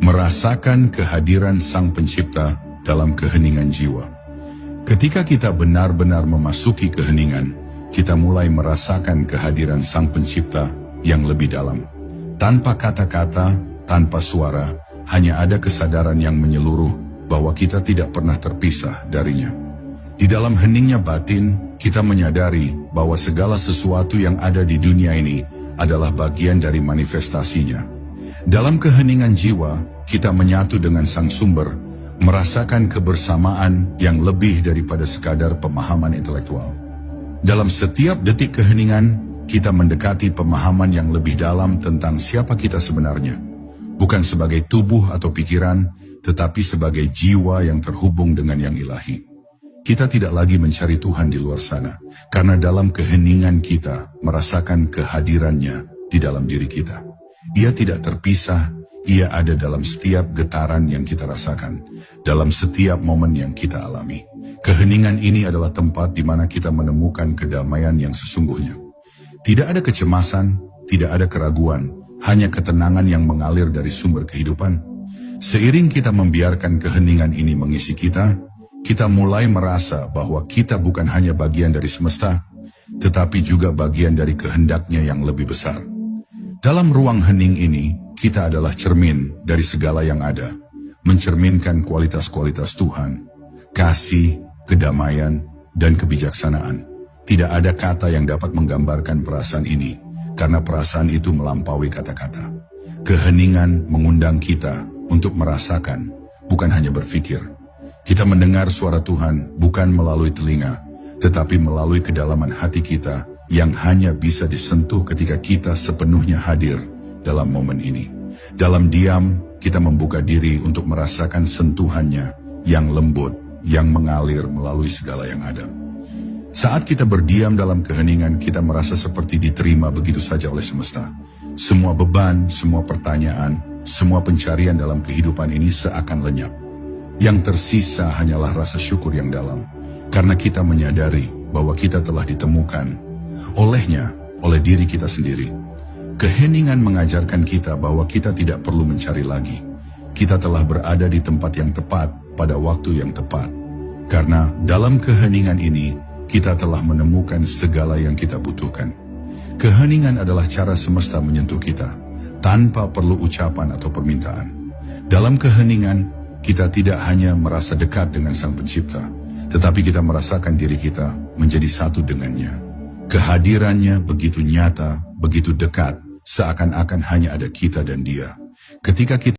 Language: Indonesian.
merasakan kehadiran Sang Pencipta dalam keheningan jiwa. Ketika kita benar-benar memasuki keheningan, kita mulai merasakan kehadiran Sang Pencipta yang lebih dalam. Tanpa kata-kata, tanpa suara, hanya ada kesadaran yang menyeluruh bahwa kita tidak pernah terpisah darinya. Di dalam heningnya batin, kita menyadari bahwa segala sesuatu yang ada di dunia ini adalah bagian dari manifestasinya. Dalam keheningan jiwa, kita menyatu dengan Sang Sumber, merasakan kebersamaan yang lebih daripada sekadar pemahaman intelektual. Dalam setiap detik keheningan, kita mendekati pemahaman yang lebih dalam tentang siapa kita sebenarnya. Bukan sebagai tubuh atau pikiran, tetapi sebagai jiwa yang terhubung dengan yang ilahi. Kita tidak lagi mencari Tuhan di luar sana, karena dalam keheningan kita merasakan kehadirannya di dalam diri kita. Ia tidak terpisah, ia ada dalam setiap getaran yang kita rasakan, dalam setiap momen yang kita alami. Keheningan ini adalah tempat di mana kita menemukan kedamaian yang sesungguhnya. Tidak ada kecemasan, tidak ada keraguan, hanya ketenangan yang mengalir dari sumber kehidupan. Seiring kita membiarkan keheningan ini mengisi kita mulai merasa bahwa kita bukan hanya bagian dari semesta, tetapi juga bagian dari kehendaknya yang lebih besar. Dalam ruang hening ini, kita adalah cermin dari segala yang ada, mencerminkan kualitas-kualitas Tuhan, kasih, kedamaian, dan kebijaksanaan. Tidak ada kata yang dapat menggambarkan perasaan ini, karena perasaan itu melampaui kata-kata. Keheningan mengundang kita untuk merasakan, bukan hanya berpikir. Kita mendengar suara Tuhan bukan melalui telinga, tetapi melalui kedalaman hati kita yang hanya bisa disentuh ketika kita sepenuhnya hadir dalam momen ini. Dalam diam, kita membuka diri untuk merasakan sentuhannya yang lembut, yang mengalir melalui segala yang ada. Saat kita berdiam dalam keheningan, kita merasa seperti diterima begitu saja oleh semesta. Semua beban, semua pertanyaan, semua pencarian dalam kehidupan ini seakan lenyap. Yang tersisa hanyalah rasa syukur yang dalam, karena kita menyadari bahwa kita telah ditemukan olehnya, oleh diri kita sendiri. Keheningan mengajarkan kita bahwa kita tidak perlu mencari lagi. Kita telah berada di tempat yang tepat pada waktu yang tepat. Karena dalam keheningan ini, kita telah menemukan segala yang kita butuhkan. Keheningan adalah cara semesta menyentuh kita, tanpa perlu ucapan atau permintaan. Dalam keheningan, kita tidak hanya merasa dekat dengan Sang Pencipta, tetapi kita merasakan diri kita menjadi satu dengannya. Kehadirannya begitu nyata, begitu dekat, seakan-akan hanya ada kita dan Dia. Ketika kita